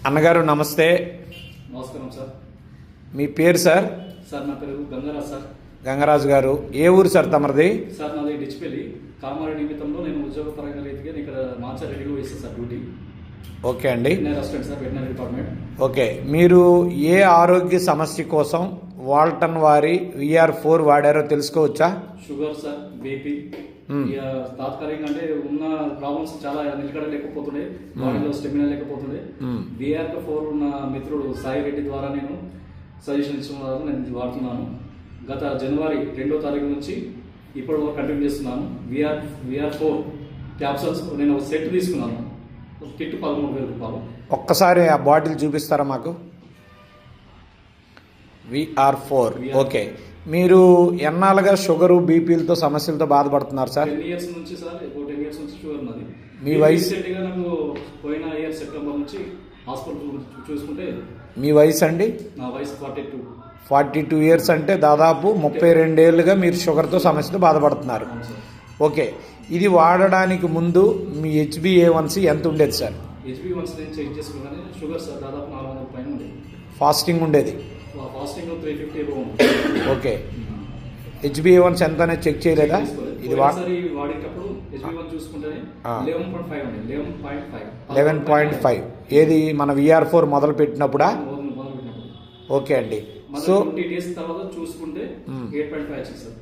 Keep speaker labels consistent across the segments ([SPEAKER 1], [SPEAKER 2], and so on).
[SPEAKER 1] అన్నగారు నమస్తే.
[SPEAKER 2] నమస్కారం సార్.
[SPEAKER 1] మీ పేరు సార్?
[SPEAKER 2] సార్ నా పేరు గంగరాజ్ సార్.
[SPEAKER 1] గంగరాజు గారు, ఏ ఊరు సార్ తమరిది?
[SPEAKER 2] సార్ నాది డిచ్పల్లి. కామారెడ్డి నిమిత్తంలో నేను ఉద్యోగపరంగా రీతిగా ఇక్కడ మాచారెడ్డిలో వేస్తాను సార్ డ్యూటీ.
[SPEAKER 1] ఓకే అండి.
[SPEAKER 2] Assistant sir, veterinary department.
[SPEAKER 1] Okay, మీరు ఏ ఆరోగ్య సమస్య కోసం వాల్టన్ వారి VR4 వాడారో తెలుసుకోవచ్చా?
[SPEAKER 2] Sugar sir, BP. తాత్కాలికంగా అంటే ఉన్న ప్రాబ్లమ్స్ చాలా నిలకడలేకపోతుండే, బాడీలో స్టెమినా లేకపోతుండే. VR4 ఉన్న మిత్రుడు సాయి రెడ్డి ద్వారా నేను సజెషన్ ఇచ్చిన నేను ఇది వాడుతున్నాను. గత జనవరి 2వ తారీఖు నుంచి ఇప్పటి వరకు కంటిన్యూ చేస్తున్నాను. VR4 క్యాప్సూల్స్ నేను ఒక సెట్ తీసుకున్నాను. కిట్ 13,000 రూపాయలు.
[SPEAKER 1] ఒక్కసారి ఆ బాటిల్ చూపిస్తారా మాకు? VR4. ఓకే, మీరు ఎన్నాళ్ళుగా షుగరు బీపీలతో సమస్యలతో బాధపడుతున్నారు సార్?
[SPEAKER 2] 10 ఇయర్స్ నుంచి సార్. 10 ఇయర్స్ నుంచి షుగర్ ఉన్నది.
[SPEAKER 1] మీ వయసు?
[SPEAKER 2] రీసెంట్గా నాకు పోయిన ఇయర్ సెప్టెంబర్ నుంచి హాస్పిటల్ చూసుకుంటే.
[SPEAKER 1] మీ వయసు అండి?
[SPEAKER 2] నా వయసు 42.
[SPEAKER 1] 42 ఇయర్స్ అంటే దాదాపు 32 ఏళ్ళుగా మీరు షుగర్తో సమస్యతో బాధపడుతున్నారు. ఓకే, ఇది వాడడానికి ముందు మీ HbA1c ఎంత ఉండేది సార్?
[SPEAKER 2] HbA1c నేను చెక్ చేసుకున్నాను. షుగర్ సార్ దాదాపు 400 పైన ఉండేది.
[SPEAKER 1] ఫాస్టింగ్ ఉండేది?
[SPEAKER 2] ఫాస్టింగ్ 350 ఎబో ఉంది.
[SPEAKER 1] ఓకే, HbA1c ఎంత అనేది చెక్ చేయలేదా? ఇది
[SPEAKER 2] వాడేటప్పుడు HbA1 చూసుకుంటే 11.5 ఉండేది.
[SPEAKER 1] 11.5 ఏది మన VR4 మొదలు పెట్టినప్పుడా? ఓకే అండి. సో
[SPEAKER 2] 20 డేస్ తర్వాత చూసుకుంటే 8.5 వచ్చింది సార్.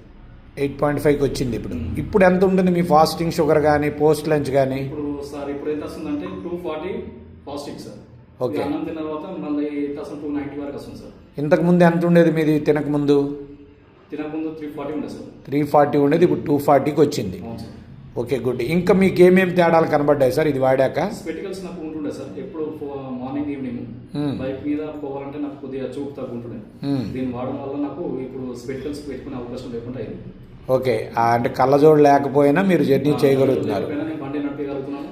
[SPEAKER 1] 8.5కి వచ్చింది. ఇప్పుడు ఎంత ఉంటుంది మీ ఫాస్టింగ్ షుగర్ కానీ పోస్ట్ లంచ్ కానీ?
[SPEAKER 2] ఇప్పుడు ఎంత వస్తుందంటే 240 ఫాస్టింగ్ సార్.
[SPEAKER 1] ఓకే,
[SPEAKER 2] అన్నం తిన్న తర్వాత మళ్ళీ 290 వరకు వస్తుంది సార్.
[SPEAKER 1] ఇంతకు ముందు ఎంత ఉండేది మీది? తినకముందు
[SPEAKER 2] 340 ఉండేది సార్.
[SPEAKER 1] 340 ఉండేది, ఇప్పుడు 240కి వచ్చింది. Okay, good. ఇంకా మీకు ఏమేమి తేడాలు కనబడ్డాయి సార్ ఇది వాడాక?
[SPEAKER 2] స్పెటికల్స్ నాకు ఉంటుండే సార్. ఎప్పుడు మార్నింగ్ ఈవినింగ్ బైక్ మీద పోవాలంటే నాకు కొద్దిగా చూపు తగ్గుంటుండే. దీన్ని వాడడం వల్ల నాకు ఇప్పుడు స్పెటికల్స్ పెట్టుకునే అవకాశం లేకుండా అయింది.
[SPEAKER 1] ఓకే, అంటే కళ్ళజోడు లేకపోయినా మీరు జర్నీ చేయగలుగుతున్నారు?
[SPEAKER 2] నేను బండి నడిపేయగలుగుతున్నాను.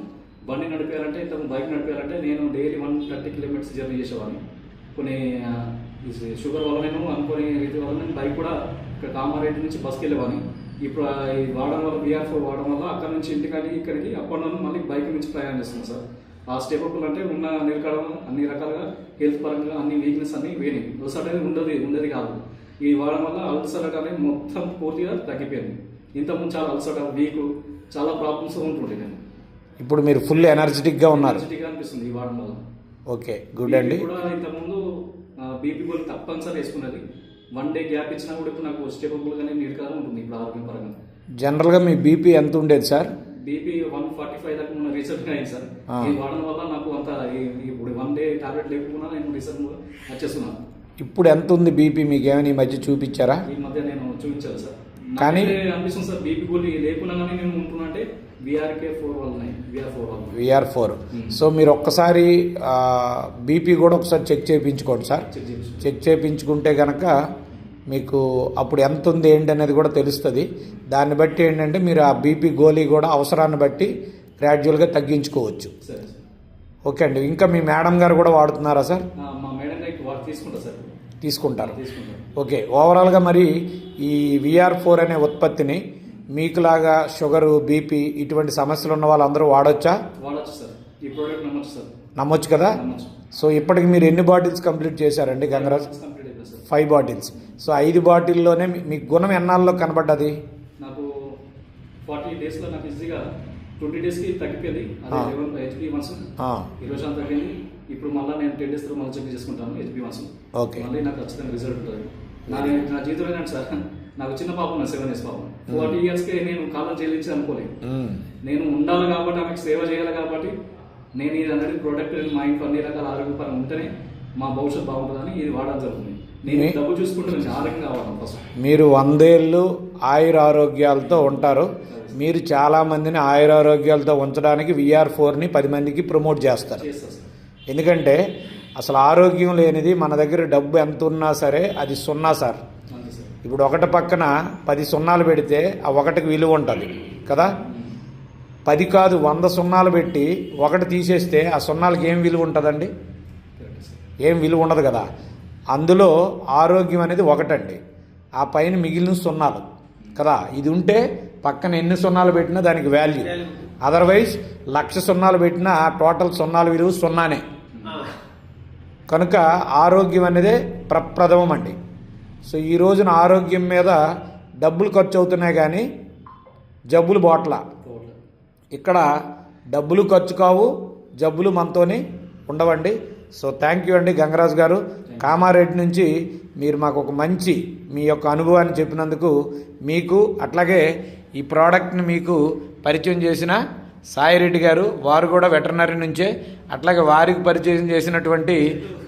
[SPEAKER 2] బండి నడిపేయాలంటే ఇంతకు బైక్ నడిపేయాలంటే నేను డైలీ 130 కిలోమీటర్స్ జర్నీ చేసేవాడిని. కొన్ని షుగర్ వల్ల నేను అనుకునే రీతి వల్ల నేను బైక్ కూడా ఇక్కడ కామారెడ్డి నుంచి బస్కి వెళ్ళేవాడిని. ఇప్పుడు ఈ వాడడం వల్ల VR4 వాడడం వల్ల అక్కడ నుంచి ఇంటికాడికి ఇక్కడికి అప్ అండ్ డౌన్ మళ్ళీ బైక్ నుంచి ప్రయాణం చేస్తున్నాను సార్. ఆ స్టెప్ అప్లు అంటే ఉన్న నిలకడం అన్ని రకాలుగా హెల్త్ పరంగా అన్ని వీక్నెస్ అన్ని వేణి అలసట అనేది ఉండేది కాదు. ఈ వాడడం వల్ల అలసట అనేది మొత్తం పూర్తిగా తగ్గిపోయింది. ఇంతకుముందు చాలా అలసట, వీక్, చాలా ప్రాబ్లమ్స్ ఉంటుండే. నేను
[SPEAKER 1] ఇప్పుడు మీరు ఫుల్ ఎనర్జెటిక్గా ఉన్నారు?
[SPEAKER 2] ఎనర్జెటిక్గా అనిపిస్తుంది ఈ వాడడం వల్ల.
[SPEAKER 1] ఓకే, గుడ్ అండి.
[SPEAKER 2] కూడా ఇంతకుముందు బీపీ గోల్ తప్పనిసరి వేసుకున్నది. 1 డే గ్యాప్ ఇచ్చినా కూడా ఇప్పుడు నాకు స్టేబుల్గానే నీట్గానే ఉంటుంది ఇప్పుడు ఆరోగ్యం పరంగా.
[SPEAKER 1] జనరల్గా మీ బీపీ ఎంత ఉండేది సార్?
[SPEAKER 2] బీపీ 145 దాకా ఉన్న రీసెంట్గా అయింది సార్. ఈ వాడడం వల్ల నాకు అంత ఇప్పుడు 1 డే టాబ్లెట్ లేకుండా నేను రీసెంట్ వచ్చేస్తున్నాను.
[SPEAKER 1] ఇప్పుడు ఎంత ఉంది బీపీ? మీకు ఏమైనా ఈ మధ్య చూపించారా?
[SPEAKER 2] ఈ మధ్య నేను చూపించాను సార్.
[SPEAKER 1] కానీ
[SPEAKER 2] అనిపిస్తుంది సార్ బీపీ గోల్ లేకుండా నేను ఉంటున్నా అంటే
[SPEAKER 1] VR4. సో మీరు ఒక్కసారి బీపీ కూడా ఒకసారి చెక్ చేయించుకోండి సార్. చెక్ చేయించుకుంటే కనుక మీకు అప్పుడు ఎంత ఉంది ఏంటి అనేది కూడా తెలుస్తుంది. దాన్ని బట్టి ఏంటంటే మీరు ఆ బీపీ గోళీ కూడా అవసరాన్ని బట్టి గ్రాడ్యువల్గా తగ్గించుకోవచ్చు. ఓకే అండి. ఇంకా మీ మేడం గారు కూడా వాడుతున్నారా సార్? తీసుకుంటారు. ఓకే, ఓవరాల్గా మరి ఈ VR4 అనే ఉత్పత్తిని మీకులాగా షుగరు, బీపీ ఇటువంటి సమస్యలు ఉన్న వాళ్ళందరూ వాడొచ్చా?
[SPEAKER 2] వాడచ్చు సార్. ఈ ప్రోడక్ట్ నమ్మొచ్చు సార్.
[SPEAKER 1] నమ్మొచ్చు కదా? సో ఇప్పటికి మీరు ఎన్ని బాటిల్స్ కంప్లీట్ చేశారండి గంగరాజ్? 5 బాటిల్స్. సో 5 బాటిల్లోనే మీకు గుణం ఎన్నాళ్ళలో కనబడ్డది?
[SPEAKER 2] నాకు 40 డేస్లో నాకు ఈజీగా 20 డేస్కి తగ్గిపోయింది. HbA1c 20 తగ్గింది. ఇప్పుడు మళ్ళీ నేను 10 డేస్ మళ్ళీ చెక్ చేసుకుంటాను HbA1c.
[SPEAKER 1] ఓకే, మళ్ళీ
[SPEAKER 2] నాకు ఖచ్చితంగా రిజల్ట్ ఉంటుంది. నా జీవితంలో ఏంటంటే సార్, నాకు చిన్న పాప ఉంది, 7 ఇయర్స్ పాప. 40 ఇయర్స్కి నేను కాలం చెల్లించి అనుకోలేదు. నేను ఉండాలి కాబట్టి ఆమెకు సేవ చేయాలి కాబట్టి నేను ఇది అనేది ప్రోడక్ట్ మా ఇంట్లో అన్ని రకాల ఆరోగ్యపరంగా ఉంటేనే మా భవిష్యత్తు బాగుంటుందని ఇది వాడడం జరుగుతుంది. నేను డబ్బు చూసుకుంటే నేను ఆరోగ్యంగా కావాలి. ఫస్ట్ మీరు
[SPEAKER 1] 100 ఏళ్ళు ఆయురారోగ్యాలతో ఉంటారు. మీరు చాలామందిని ఆయురారోగ్యాలతో ఉంచడానికి VR4ని 10 మందికి ప్రమోట్ చేస్తారు. ఎందుకంటే అసలు ఆరోగ్యం లేనిది మన దగ్గర డబ్బు ఎంత ఉన్నా సరే అది 0 సార్. ఇప్పుడు 1 పక్కన 10 సున్నాలు పెడితే ఆ 1కి విలువ ఉంటుంది కదా? 10 కాదు 100 సున్నాలు పెట్టి 1 తీసేస్తే ఆ సున్నాలకి ఏం విలువ ఉంటుందండి? ఏం విలువ ఉండదు కదా. అందులో ఆరోగ్యం అనేది 1 అండి. ఆ పైన మిగిలిన సున్నాలు కదా. ఇది ఉంటే పక్కన ఎన్ని సున్నాలు పెట్టినా దానికి వాల్యూ. అదర్వైజ్ 1,00,000 సున్నాలు పెట్టినా టోటల్ సున్నాల విలువ 0నే. కనుక ఆరోగ్యం అనేదే ప్రప్రథమం అండి. సో ఈ రోజున ఆరోగ్యం మీద డబ్బులు ఖర్చు అవుతున్నాయి కానీ జబ్బులు బోట్ల. ఇక్కడ డబ్బులు ఖర్చు కావు, జబ్బులు మనతోని ఉండవండి. సో థ్యాంక్ యూ అండి గంగరాజు గారు. కామారెడ్డి నుంచి మీరు మాకు ఒక మంచి మీ యొక్క అనుభవాన్ని చెప్పినందుకు మీకు, అట్లాగే ఈ ప్రోడక్ట్ని మీకు పరిచయం చేసిన సాయిరెడ్డి గారు, వారు కూడా వెటర్నరీ నుంచే, అట్లాగే వారికి పరిచయం చేసినటువంటి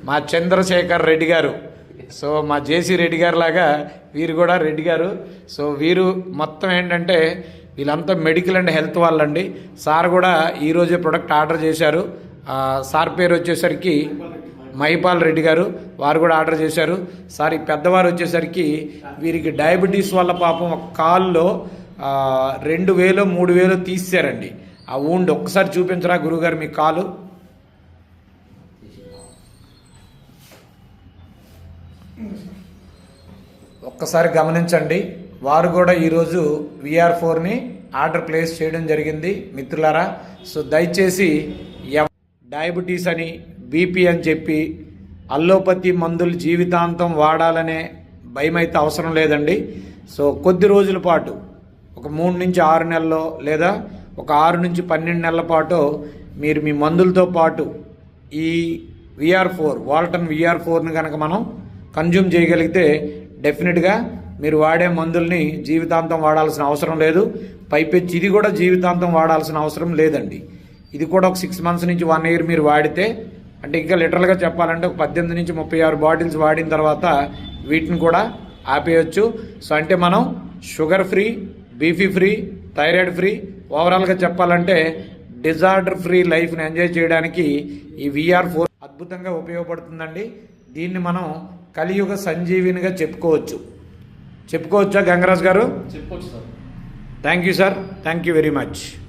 [SPEAKER 1] మా చంద్రశేఖర్ రెడ్డి గారు, సో మా జేసీ రెడ్డి గారు లాగా వీరు కూడా రెడ్డి గారు. సో వీరు మొత్తం ఏంటంటే వీళ్ళంతా మెడికల్ అండ్ హెల్త్ వాళ్ళండి. సార్ కూడా ఈరోజే ప్రొడక్ట్ ఆర్డర్ చేశారు. సార్ పేరు వచ్చేసరికి మహిపాల్ రెడ్డి గారు, వారు కూడా ఆర్డర్ చేశారు. సార్ ఈ పెద్దవారు వచ్చేసరికి వీరికి డయాబెటీస్ వల్ల పాపం ఒక కాల్లో 2000 3000 తీసారండి. ఆ ఊండి ఒక్కసారి చూపించరా గురువుగారు మీ కాలు. ఒక్కసారి గమనించండి. వారు కూడా ఈరోజు VR4ని ఆర్డర్ ప్లేస్ చేయడం జరిగింది మిత్రులారా. సో దయచేసి డయాబెటీస్ అని, బీపీ అని చెప్పి అల్లోపతి మందులు జీవితాంతం వాడాలనే భయం అయితే అవసరం లేదండి. సో కొద్ది రోజుల పాటు ఒక 3 నుంచి 6 నెలల్లో లేదా ఒక 6 నుంచి 12 నెలల పాటు మీరు మీ మందులతో పాటు ఈ VR4 వాల్టన్ VR4ని కనుక మనం కన్జ్యూమ్ చేయగలిగితే డెఫినెట్గా మీరు వాడే మందుల్ని జీవితాంతం వాడాల్సిన అవసరం లేదు. పైపెచ్చి ఇది కూడా జీవితాంతం వాడాల్సిన అవసరం లేదండి. ఇది కూడా ఒక 6 మంత్స్ నుంచి 1 ఇయర్ మీరు వాడితే, అంటే ఇంకా లిటరల్గా చెప్పాలంటే ఒక 18 నుంచి 36 బాటిల్స్ వాడిన తర్వాత వీటిని కూడా ఆపేయచ్చు. సో అంటే మనం sugar free, BP free, thyroid free, ఓవరాల్గా చెప్పాలంటే డిజార్డర్ ఫ్రీ లైఫ్ని ఎంజాయ్ చేయడానికి ఈ VR4 అద్భుతంగా ఉపయోగపడుతుందండి. దీన్ని మనం కలియుగ సంజీవినిగా చెప్పుకోవచ్చా గంగరాజ్ గారు?
[SPEAKER 2] చెప్పుకోవచ్చు sir.
[SPEAKER 1] Thank you sir, thank you very much.